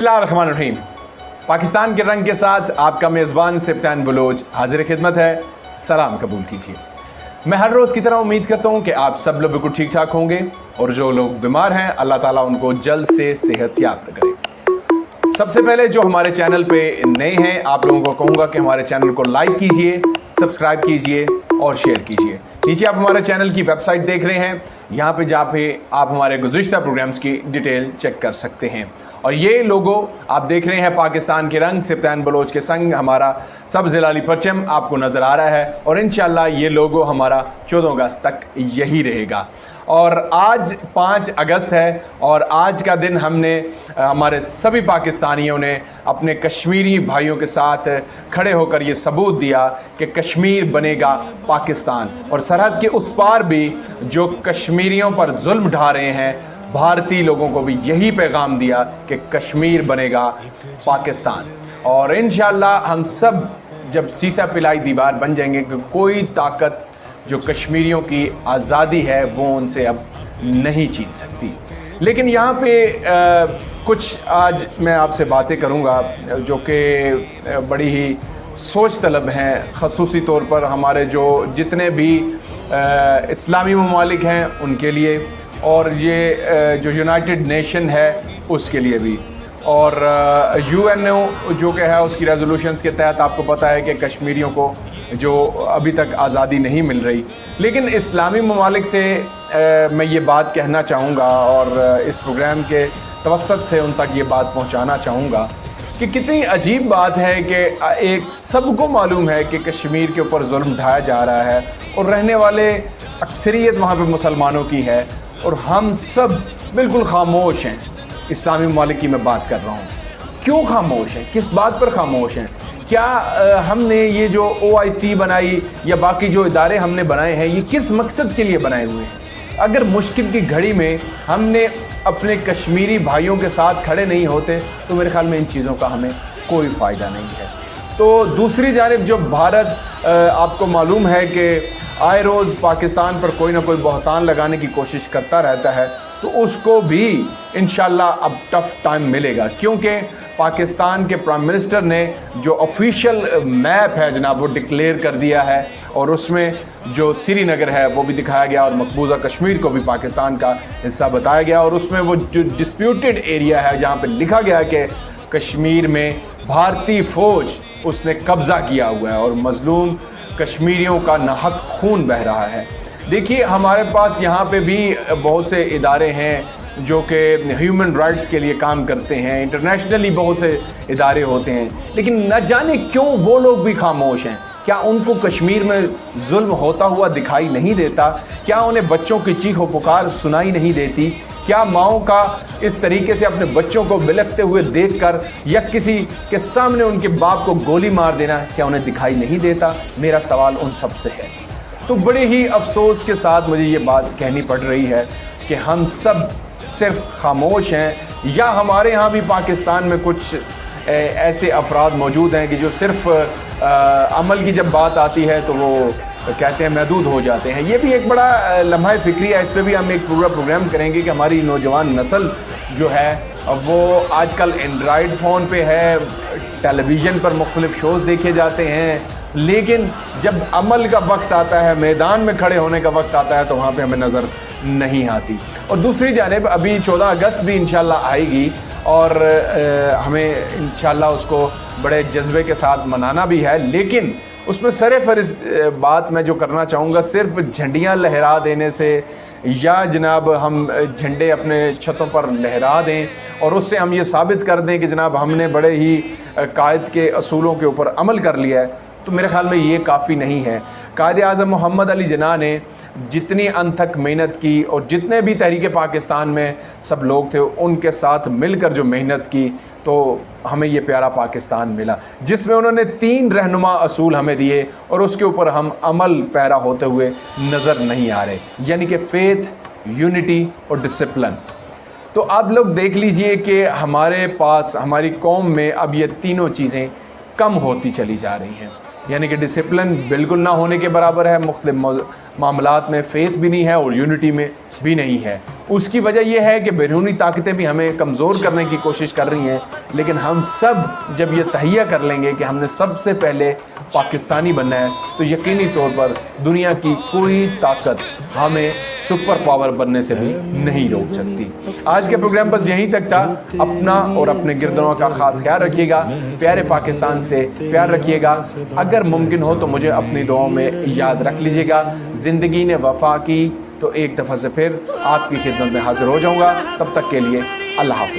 बिस्मिल्लाहिर्रहमानिर्रहीम। पाकिस्तान के रंग के साथ आपका मेज़बान सिफ्तान बलोच हाजिर खिदमत है। सलाम कबूल कीजिए। मैं हर रोज़ की तरह उम्मीद करता हूँ कि आप सब लोग बिल्कुल ठीक ठाक होंगे और जो लोग बीमार हैं अल्लाह ताला उनको जल्द से सेहत याब करे। सबसे पहले जो हमारे चैनल पे नए हैं आप लोगों को कहूँगा कि हमारे चैनल को लाइक कीजिए, सब्सक्राइब कीजिए और शेयर कीजिए। नीचे आप हमारे चैनल की वेबसाइट देख रहे हैं, यहाँ पे जाके आप हमारे गुज़िश्ता प्रोग्राम्स की डिटेल चेक कर सकते हैं। और ये लोगो आप देख रहे हैं पाकिस्तान के रंग सिफ्तान बलोच के संग हमारा सब्ज़ हिलाली परचम आपको नज़र आ रहा है और इंशाल्लाह ये लोगो हमारा 14 अगस्त तक यही रहेगा। और आज 5 अगस्त है और आज का दिन हमने हमारे सभी पाकिस्तानियों ने अपने कश्मीरी भाइयों के साथ खड़े होकर ये सबूत दिया कि कश्मीर बनेगा पाकिस्तान। और सरहद के उस पार भी जो कश्मीरियों पर जुल्म ढा रहे हैं भारतीय लोगों को भी यही पैगाम दिया कि कश्मीर बनेगा पाकिस्तान। और इंशाअल्लाह हम सब जब सीसा पिलाई दीवार बन जाएंगे कि कोई ताकत जो कश्मीरियों की आज़ादी है वो उनसे अब नहीं छीन सकती। लेकिन यहाँ पे कुछ आज मैं आपसे बातें करूँगा जो कि बड़ी ही सोच तलब हैं, ख़ुसूसी तौर पर हमारे जो जितने भी इस्लामी ममालिक हैं उनके लिए और ये जो यूनाइटेड नेशन है उसके लिए भी। और यूएनओ जो कि है उसकी रेजोल्यूशंस के तहत आपको पता है कि कश्मीरियों को जो अभी तक आज़ादी नहीं मिल रही। लेकिन इस्लामी ममालिक से मैं ये बात कहना चाहूँगा और इस प्रोग्राम के तवस्सुत से उन तक ये बात पहुँचाना चाहूँगा कि कितनी अजीब बात है कि एक सबको मालूम है कि कश्मीर के ऊपर जुल्म ढाया जा रहा है और रहने वाले अक्सरियत वहाँ पे मुसलमानों की है और हम सब बिल्कुल खामोश हैं। इस्लामी ममालिक की मैं बात कर रहा हूँ। क्यों खामोश हैं? किस बात पर खामोश हैं? क्या हमने ये जो OIC बनाई या बाकी जो इदारे हमने बनाए हैं ये किस मकसद के लिए बनाए हुए हैं? अगर मुश्किल की घड़ी में हमने अपने कश्मीरी भाइयों के साथ खड़े नहीं होते तो मेरे ख्याल में इन चीज़ों का हमें कोई फ़ायदा नहीं है। तो दूसरी जानिब जो भारत आपको मालूम है कि आए रोज़ पाकिस्तान पर कोई ना कोई बहतान लगाने की कोशिश करता रहता है तो उसको भी इंशाल्लाह अब टफ़ टाइम मिलेगा, क्योंकि पाकिस्तान के प्राइम मिनिस्टर ने जो ऑफिशियल मैप है जनाब वो डिक्लेयर कर दिया है और उसमें जो श्रीनगर है वो भी दिखाया गया और मकबूजा कश्मीर को भी पाकिस्तान का हिस्सा बताया गया। और उसमें वो जो डिस्प्यूटेड एरिया है जहाँ पे लिखा गया कि कश्मीर में भारतीय फ़ौज उसने कब्ज़ा किया हुआ है और मज़लूम कश्मीरियों का नाहक खून बह रहा है। देखिए हमारे पास यहाँ पे भी बहुत से इदारे हैं जो कि ह्यूमन राइट्स के लिए काम करते हैं, इंटरनेशनली बहुत से इदारे होते हैं, लेकिन न जाने क्यों वो लोग भी खामोश हैं। क्या उनको कश्मीर में जुल्म होता हुआ दिखाई नहीं देता? क्या उन्हें बच्चों की चीखो पुकार सुनाई नहीं देती? क्या माओ का इस तरीके से अपने बच्चों को बिलखते हुए देखकर या किसी के सामने उनके बाप को गोली मार देना क्या उन्हें दिखाई नहीं देता? मेरा सवाल उन सब से है। तो बड़े ही अफसोस के साथ मुझे ये बात कहनी पड़ रही है कि हम सब सिर्फ खामोश हैं या हमारे यहाँ भी पाकिस्तान में कुछ ऐसे अफराद मौजूद हैं कि जो सिर्फ अमल की जब बात आती है तो वो कहते हैं महदूद हो जाते हैं। ये भी एक बड़ा लम्हा फ़िक्री है, इस पर भी हम एक पूरा प्रोग्राम करेंगे कि हमारी नौजवान नस्ल जो है वो आजकल एंड्रॉयड फ़ोन पे है, टेलीविज़न पर मुख्तलिफ़ शोज़ देखे जाते हैं, लेकिन जब अमल का वक्त आता है, मैदान में खड़े होने का वक्त आता है तो वहाँ पे हमें नज़र नहीं आती। और दूसरी जानिब अभी 14 अगस्त भी इंशाल्लाह आएगी और हमें इंशाल्लाह उसको बड़े जज्बे के साथ मनाना भी है। लेकिन उसमें सरेफरिज़ बात मैं जो करना चाहूँगा, सिर्फ झंडियाँ लहरा देने से या जनाब हम झंडे अपने छतों पर लहरा दें और उससे हम ये साबित कर दें कि जनाब हमने बड़े ही कायद के असूलों के ऊपर अमल कर लिया है, तो मेरे ख़्याल में ये काफ़ी नहीं है। कायद आज़म मोहम्मद अली जिन्ना ने जितनी अनथक मेहनत की और जितने भी तहरीक पाकिस्तान में सब लोग थे उनके साथ मिलकर जो मेहनत की तो हमें ये प्यारा पाकिस्तान मिला जिसमें उन्होंने 3 रहनुमा असूल हमें दिए और उसके ऊपर हम अमल पैरा होते हुए नज़र नहीं आ रहे, यानी कि फेथ, यूनिटी और डिसिप्लिन। तो आप लोग देख लीजिए कि हमारे पास हमारी कौम में अब ये तीनों चीज़ें कम होती चली जा रही हैं, यानी कि डिसिप्लिन बिल्कुल ना होने के बराबर है, मुख्तलिफ मामलात में फेथ भी नहीं है और यूनिटी में بھی نہیں ہے۔ اس کی وجہ یہ ہے کہ بیرونی طاقتیں بھی ہمیں کمزور کرنے کی کوشش کر رہی ہیں، لیکن ہم سب جب یہ تہیہ کر لیں گے کہ ہم نے سب سے پہلے پاکستانی بننا ہے تو یقینی طور پر دنیا کی کوئی طاقت ہمیں سپر پاور بننے سے بھی نہیں روک سکتی۔ آج کے پروگرام بس یہیں تک تھا۔ اپنا اور اپنے گردنوں کا خاص خیال رکھیے گا، پیارے پاکستان سے پیار رکھیے گا۔ اگر ممکن ہو تو مجھے اپنی دعاؤں میں یاد رکھ لیجیے گا۔ زندگی نے وفا کی تو ایک دفعہ سے پھر آپ کی خدمت میں حاضر ہو جاؤں گا۔ تب تک کے لیے اللہ حافظ۔